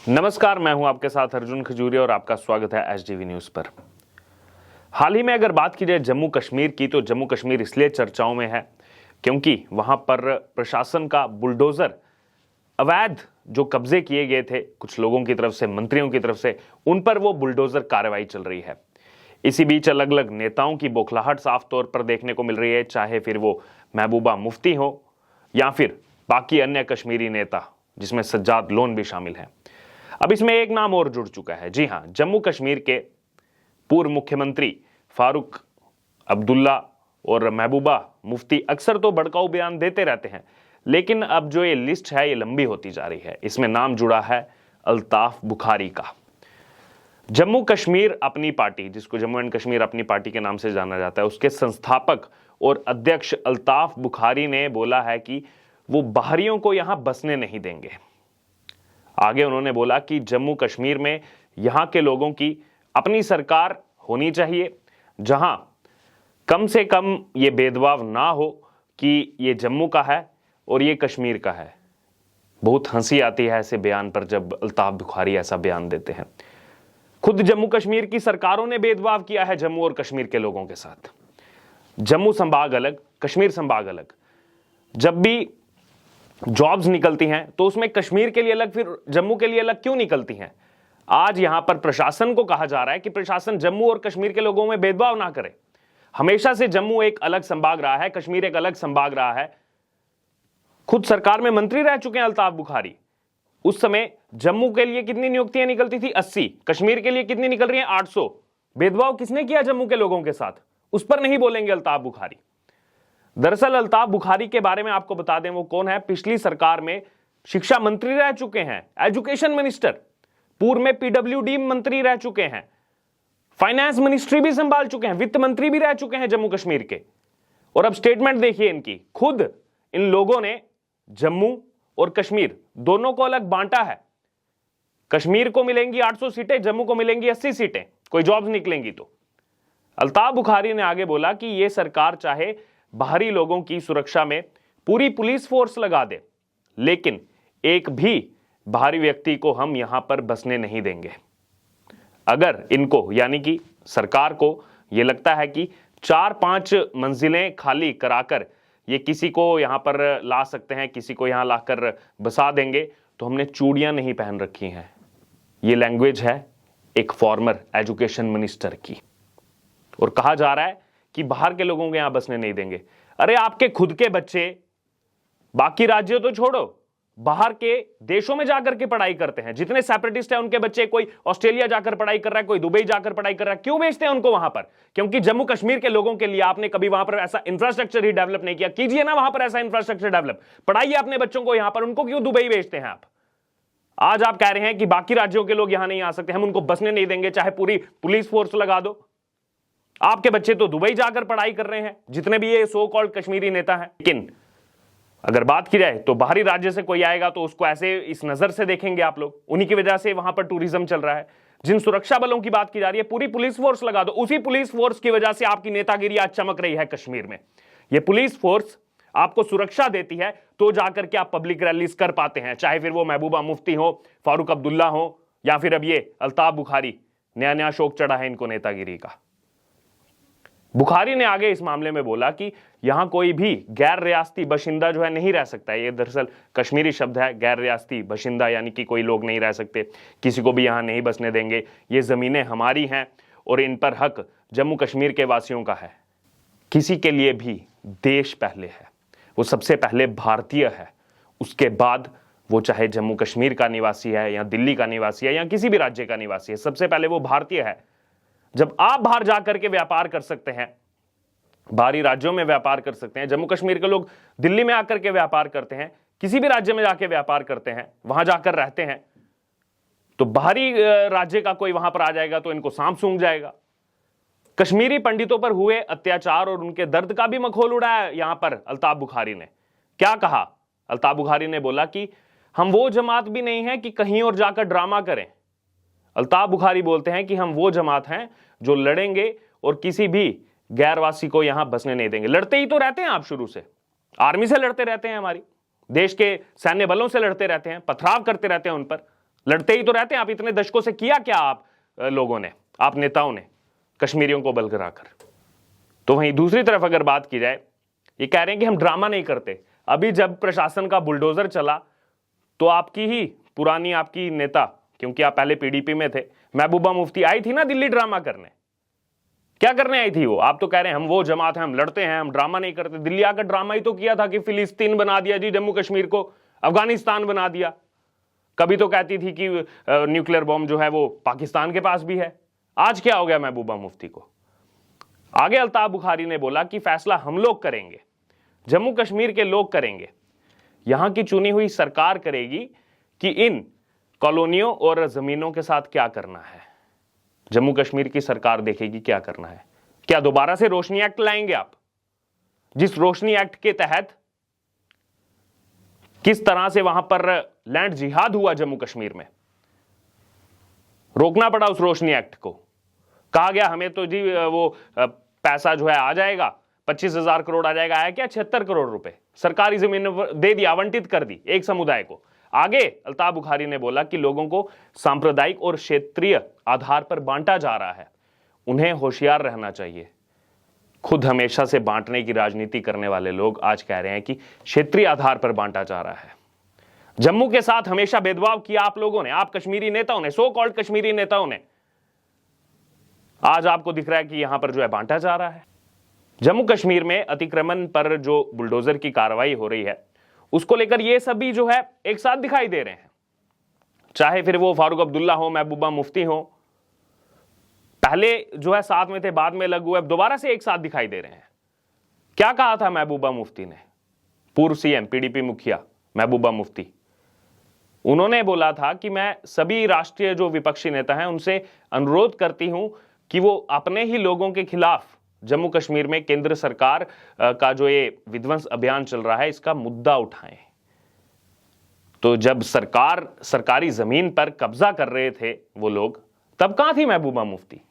नमस्कार, मैं हूं आपके साथ अर्जुन खजूरिया और आपका स्वागत है एचडीवी न्यूज पर। हाल ही में अगर बात की जाए जम्मू कश्मीर की, तो जम्मू कश्मीर इसलिए चर्चाओं में है क्योंकि वहां पर प्रशासन का बुलडोजर अवैध जो कब्जे किए गए थे कुछ लोगों की तरफ से, मंत्रियों की तरफ से, उन पर वो बुलडोजर कार्रवाई चल रही है। इसी बीच अलग अलग नेताओं की बौखलाहट साफ तौर पर देखने को मिल रही है, चाहे फिर वो महबूबा मुफ्ती हो या फिर बाकी अन्य कश्मीरी नेता, जिसमें सज्जाद लोन भी शामिल है। अब इसमें एक नाम और जुड़ चुका है। जी हां, जम्मू कश्मीर के पूर्व मुख्यमंत्री फारूक अब्दुल्ला और महबूबा मुफ्ती अक्सर तो भड़काऊ बयान देते रहते हैं, लेकिन अब जो ये लिस्ट है ये लंबी होती जा रही है। इसमें नाम जुड़ा है अल्ताफ बुखारी का। जम्मू कश्मीर अपनी पार्टी, जिसको जम्मू एंड कश्मीर अपनी पार्टी के नाम से जाना जाता है, उसके संस्थापक और अध्यक्ष अल्ताफ बुखारी ने बोला है कि वो बाहरियों को यहां बसने नहीं देंगे। आगे उन्होंने बोला कि जम्मू कश्मीर में यहां के लोगों की अपनी सरकार होनी चाहिए, जहां कम से कम ये भेदभाव ना हो कि ये जम्मू का है और ये कश्मीर का है। बहुत हंसी आती है ऐसे बयान पर जब अल्ताफ बुखारी ऐसा बयान देते हैं। खुद जम्मू कश्मीर की सरकारों ने भेदभाव किया है जम्मू और कश्मीर के लोगों के साथ। जम्मू संभाग अलग, कश्मीर संभाग अलग। जब भी जॉब्स निकलती हैं तो उसमें कश्मीर के लिए अलग, फिर जम्मू के लिए अलग क्यों निकलती हैं? आज यहां पर प्रशासन को कहा जा रहा है कि प्रशासन जम्मू और कश्मीर के लोगों में भेदभाव ना करे। हमेशा से जम्मू एक अलग संभाग रहा है, कश्मीर एक अलग संभाग रहा है। खुद सरकार में मंत्री रह चुके हैं अल्ताफ बुखारी। उस समय जम्मू के लिए कितनी नियुक्तियां निकलती थी? 80। कश्मीर के लिए कितनी निकल रही हैं? 800। भेदभाव किसने किया जम्मू के लोगों के साथ? उस पर नहीं बोलेंगे अल्ताफ बुखारी। दरअसल अल्ताफ बुखारी के बारे में आपको बता दें वो कौन है। पिछली सरकार में शिक्षा मंत्री रह चुके हैं, एजुकेशन मिनिस्टर, पूर्व में पीडब्ल्यूडी मंत्री रह चुके हैं, फाइनेंस मिनिस्ट्री भी संभाल चुके हैं, वित्त मंत्री भी रह चुके हैं जम्मू कश्मीर के। और अब स्टेटमेंट देखिए इनकी। खुद इन लोगों ने जम्मू और कश्मीर दोनों को अलग बांटा है। कश्मीर को मिलेंगी 800 सीटें, जम्मू को मिलेंगी 80 सीटें, कोई जॉब्स निकलेंगी तो। अल्ताफ बुखारी ने आगे बोला कि यह सरकार चाहे बाहरी लोगों की सुरक्षा में पूरी पुलिस फोर्स लगा दे, लेकिन एक भी बाहरी व्यक्ति को हम यहां पर बसने नहीं देंगे। अगर इनको, यानी कि सरकार को यह लगता है कि 4-5 मंजिलें खाली कराकर ये किसी को यहां पर ला सकते हैं, किसी को यहां लाकर बसा देंगे, तो हमने चूड़ियां नहीं पहन रखी हैं। ये लैंग्वेज है एक फॉर्मर एजुकेशन मिनिस्टर की। और कहा जा रहा है कि बाहर के लोगों को यहां बसने नहीं देंगे। अरे आपके खुद के बच्चे बाकी राज्यों तो छोड़ो, बाहर के देशों में जाकर के पढ़ाई करते हैं। जितने सेपरेटिस्ट हैं उनके बच्चे, कोई ऑस्ट्रेलिया जाकर पढ़ाई कर रहा है, कोई दुबई जाकर पढ़ाई कर रहा है। क्यों भेजते हैं उनको वहां पर? क्योंकि जम्मू कश्मीर के लोगों के लिए आपने कभी वहां पर ऐसा इंफ्रास्ट्रक्चर ही डेवलप नहीं किया। कीजिए ना वहां पर ऐसा इंफ्रास्ट्रक्चर डेवलप, पढ़ाइए अपने बच्चों को यहां पर। उनको क्यों दुबई भेजते हैं आप? आज आप कह रहे हैं कि बाकी राज्यों के लोग यहां नहीं आ सकते, हम उनको बसने नहीं देंगे, चाहे पूरी पुलिस फोर्स लगा दो। आपके बच्चे तो दुबई जाकर पढ़ाई कर रहे हैं, जितने भी ये सो कॉल्ड कश्मीरी नेता हैं। लेकिन अगर बात की जाए तो बाहरी राज्य से कोई आएगा तो उसको ऐसे इस नजर से देखेंगे आप लोग। उन्हीं की वजह से वहां पर टूरिज्म चल रहा है। जिन सुरक्षा बलों की बात की जा रही है, पूरी पुलिस फोर्स लगा दो। उसी पुलिस फोर्स की वजह से आपकी नेतागिरी आज चमक रही है कश्मीर में। यह पुलिस फोर्स आपको सुरक्षा देती है तो जाकर के आप पब्लिक रैलीज कर पाते हैं, चाहे फिर वो महबूबा मुफ्ती हो, फारूक अब्दुल्ला हो, या फिर अब ये अल्ताफ बुखारी। नया नया शौक चढ़ा है इनको नेतागिरी का। बुखारी ने आगे इस मामले में बोला कि यहां कोई भी गैर रियासती बशिंदा जो है नहीं रह सकता है। ये दरअसल कश्मीरी शब्द है, गैर रियासती बशिंदा, यानी कि कोई लोग नहीं रह सकते, किसी को भी यहां नहीं बसने देंगे। ये जमीनें हमारी हैं और इन पर हक जम्मू कश्मीर के वासियों का है। किसी के लिए भी देश पहले है, वो सबसे पहले भारतीय है, उसके बाद वो चाहे जम्मू कश्मीर का निवासी है या दिल्ली का निवासी है या किसी भी राज्य का निवासी है, सबसे पहले वो भारतीय है। जब आप बाहर जाकर के व्यापार कर सकते हैं, बाहरी राज्यों में व्यापार कर सकते हैं, जम्मू कश्मीर के लोग दिल्ली में आकर के व्यापार करते हैं, किसी भी राज्य में जाकर व्यापार करते हैं, वहां जाकर रहते हैं, तो बाहरी राज्य का कोई वहां पर आ जाएगा तो इनको सांप सूंघ जाएगा। कश्मीरी पंडितों पर हुए अत्याचार और उनके दर्द का भी मखौल उड़ाया यहां पर अल्ताफ बुखारी ने। क्या कहा? अल्ताफ बुखारी ने बोला कि हम वो जमात भी नहीं है कि कहीं और जाकर ड्रामा करें। अल्ताफ बुखारी बोलते हैं कि हम वो जमात हैं जो लड़ेंगे और किसी भी गैरवासी को यहां बसने नहीं देंगे। लड़ते ही तो रहते हैं आप, शुरू से आर्मी से लड़ते रहते हैं, हमारी देश के सैन्य बलों से लड़ते रहते हैं, पथराव करते रहते हैं उन पर। लड़ते ही तो रहते हैं। आप इतने दशकों से किया क्या आप लोगों ने, आप नेताओं ने, कश्मीरियों को बलगराकर। तो वहीं दूसरी तरफ अगर बात की जाए, ये कह रहे हैं कि हम ड्रामा नहीं करते। अभी जब प्रशासन का बुलडोजर चला तो आपकी ही पुरानी आपकी नेता, क्योंकि आप पहले पीडीपी में थे, महबूबा मुफ्ती आई थी ना दिल्ली ड्रामा करने। क्या करने आई थी वो? आप तो कह रहे हैं हम वो जमात हैं, हम लड़ते हैं, हम ड्रामा नहीं करते। दिल्ली आकर ड्रामा ही तो किया था कि फिलिस्तीन बना दिया जी जम्मू कश्मीर को, अफगानिस्तान बना दिया। कभी तो कहती थी कि न्यूक्लियर बॉम्ब जो है वो पाकिस्तान के पास भी है। आज क्या हो गया महबूबा मुफ्ती को? आगे अल्ताफ बुखारी ने बोला कि फैसला हम लोग करेंगे, जम्मू कश्मीर के लोग करेंगे, यहां की चुनी हुई सरकार करेगी कि इन कॉलोनियों और जमीनों के साथ क्या करना है। जम्मू कश्मीर की सरकार देखेगी क्या करना है। क्या दोबारा से रोशनी एक्ट लाएंगे आप, जिस रोशनी एक्ट के तहत किस तरह से वहां पर लैंड जिहाद हुआ जम्मू कश्मीर में, रोकना पड़ा उस रोशनी एक्ट को। कहा गया हमें तो जी वो पैसा जो है आ जाएगा, 25,000 करोड़ आ जाएगा। आया क्या? 76 करोड़ रुपए सरकारी जमीन दे दी, आवंटित कर दी एक समुदाय को। आगे अल्ताफ बुखारी ने बोला कि लोगों को सांप्रदायिक और क्षेत्रीय आधार पर बांटा जा रहा है, उन्हें होशियार रहना चाहिए। खुद हमेशा से बांटने की राजनीति करने वाले लोग आज कह रहे हैं कि क्षेत्रीय आधार पर बांटा जा रहा है। जम्मू के साथ हमेशा भेदभाव किया आप लोगों ने, आप कश्मीरी नेताओं ने, सो कॉल्ड कश्मीरी नेताओं ने। आज आपको दिख रहा है कि यहां पर जो है बांटा जा रहा है। जम्मू कश्मीर में अतिक्रमण पर जो बुलडोजर की कार्रवाई हो रही है, उसको लेकर ये सभी जो है एक साथ दिखाई दे रहे हैं। चाहे फिर वो फारूक अब्दुल्ला हो, महबूबा मुफ्ती हो, पहले जो है साथ में थे, बाद में अलग हुए, अब दोबारा से एक साथ दिखाई दे रहे हैं। क्या कहा था महबूबा मुफ्ती ने? पूर्व सीएम पीडीपी मुखिया महबूबा मुफ्ती, उन्होंने बोला था कि मैं सभी राष्ट्रीय जो विपक्षी नेता हैं उनसे अनुरोध करती हूं कि वो अपने ही लोगों के खिलाफ जम्मू कश्मीर में केंद्र सरकार का जो ये विध्वंस अभियान चल रहा है इसका मुद्दा उठाएं। तो जब सरकार सरकारी जमीन पर कब्जा कर रहे थे वो लोग, तब कहां थी महबूबा मुफ्ती?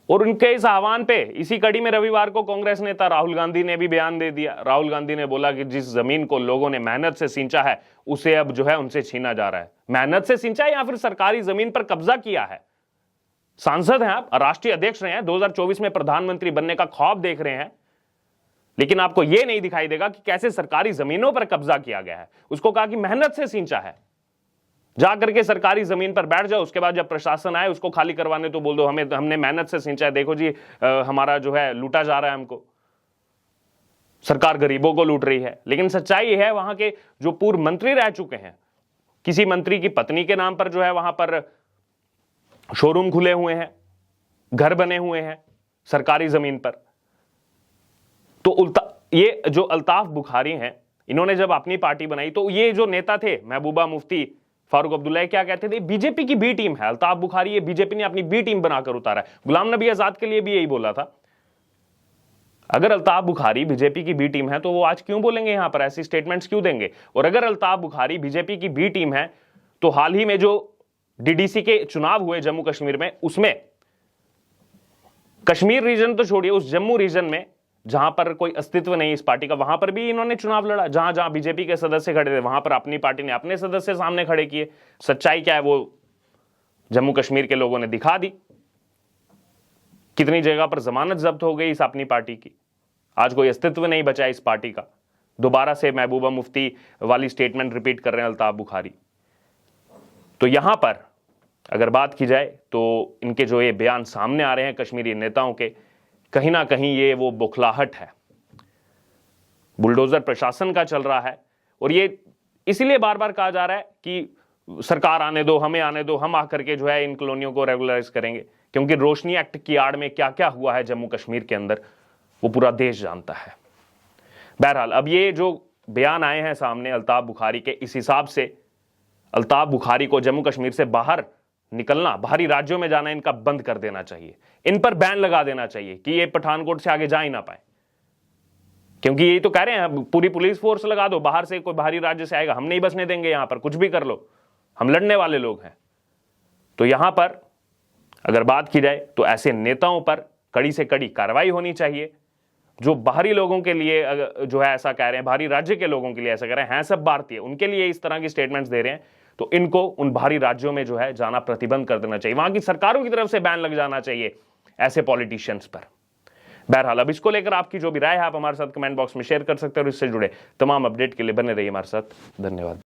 और उनके इस आह्वान पे इसी कड़ी में रविवार को कांग्रेस नेता राहुल गांधी ने भी बयान दे दिया। राहुल गांधी ने बोला कि जिस जमीन को लोगों ने मेहनत से सींचा है उसे अब जो है उनसे छीना जा रहा है। मेहनत से सींचा या फिर सरकारी जमीन पर कब्जा किया है? सांसद हैं आप, राष्ट्रीय अध्यक्ष रहे हैं, 2024 में प्रधानमंत्री बनने का ख्वाब देख रहे हैं, लेकिन आपको यह नहीं दिखाई देगा कि कैसे सरकारी जमीनों पर कब्जा किया गया है। उसको कहा कि मेहनत से सींचा है, जा करके सरकारी जमीन पर बैठ जाओ, उसके बाद जब प्रशासन आए उसको खाली करवाने तो बोल दो हमने मेहनत से सींचा है, देखो जी हमारा जो है लूटा जा रहा है, हमको सरकार गरीबों को लूट रही है। लेकिन सच्चाई है वहां के जो पूर्व मंत्री रह चुके हैं, किसी मंत्री की पत्नी के नाम पर जो है वहां पर शोरूम खुले हुए हैं, घर बने हुए हैं सरकारी जमीन पर। तो ये जो अल्ताफ बुखारी हैं, इन्होंने जब अपनी पार्टी बनाई तो ये जो नेता थे महबूबा मुफ्ती, फारूक अब्दुल्ला, क्या कहते थे? बीजेपी की बी टीम है अल्ताफ बुखारी, ये बीजेपी ने अपनी बी टीम बनाकर उतारा है। गुलाम नबी आजाद के लिए भी यही बोला था। अगर अल्ताफ बुखारी बीजेपी की बी टीम है तो वो आज क्यों बोलेंगे यहां पर, ऐसी स्टेटमेंट्स क्यों देंगे? और अगर अल्ताफ बुखारी बीजेपी की बी टीम है तो हाल ही में जो डीडीसी के चुनाव हुए जम्मू कश्मीर में, उसमें कश्मीर रीजन तो छोड़िए, उस जम्मू रीजन में जहां पर कोई अस्तित्व नहीं इस पार्टी का, वहां पर भी इन्होंने चुनाव लड़ा। जहां जहां बीजेपी के सदस्य खड़े थे वहां पर अपनी पार्टी ने अपने सदस्य सामने खड़े किए। सच्चाई क्या है वो जम्मू कश्मीर के लोगों ने दिखा दी। कितनी जगह पर जमानत जब्त हो गई इस अपनी पार्टी की, आज कोई अस्तित्व नहीं बचा इस पार्टी का। दोबारा से महबूबा मुफ्ती वाली स्टेटमेंट रिपीट कर रहे हैं अल्ताफ बुखारी। तो यहां पर अगर बात की जाए तो इनके जो ये बयान सामने आ रहे हैं कश्मीरी नेताओं के, कहीं ना कहीं ये वो बौखलाहट है, बुलडोजर प्रशासन का चल रहा है। और ये इसीलिए बार बार कहा जा रहा है कि सरकार आने दो, हमें आने दो, हम आकर के जो है इन कॉलोनियों को रेगुलराइज करेंगे। क्योंकि रोशनी एक्ट की आड़ में क्या क्या हुआ है जम्मू कश्मीर के अंदर वो पूरा देश जानता है। बहरहाल अब ये जो बयान आए हैं सामने अल्ताफ बुखारी के, इस हिसाब से अल्ताफ बुखारी को जम्मू कश्मीर से बाहर निकलना, बाहरी राज्यों में जाना इनका बंद कर देना चाहिए। इन पर बैन लगा देना चाहिए कि ये पठानकोट से आगे जा ही ना पाए। क्योंकि यही तो कह रहे हैं पूरी पुलिस फोर्स लगा दो, बाहर से कोई बाहरी राज्य से आएगा हम नहीं बसने देंगे, यहां पर कुछ भी कर लो, हम लड़ने वाले लोग हैं। तो यहां पर अगर बात की जाए तो ऐसे नेताओं पर कड़ी से कड़ी कार्रवाई होनी चाहिए। जो बाहरी लोगों के लिए जो है ऐसा कह रहे हैं, बाहरी राज्य के लोगों के लिए ऐसा कह रहे हैं सब भारतीय, उनके लिए इस तरह की स्टेटमेंट्स दे रहे हैं, तो इनको उन बाहरी राज्यों में जो है जाना प्रतिबंध कर देना चाहिए, वहां की सरकारों की तरफ से बैन लग जाना चाहिए ऐसे पॉलिटिशियंस पर। बहरहाल अब इसको लेकर आपकी जो भी राय है आप हमारे साथ कमेंट बॉक्स में शेयर कर सकते हैं और इससे जुड़े तमाम अपडेट के लिए बने रहिए हमारे साथ। धन्यवाद।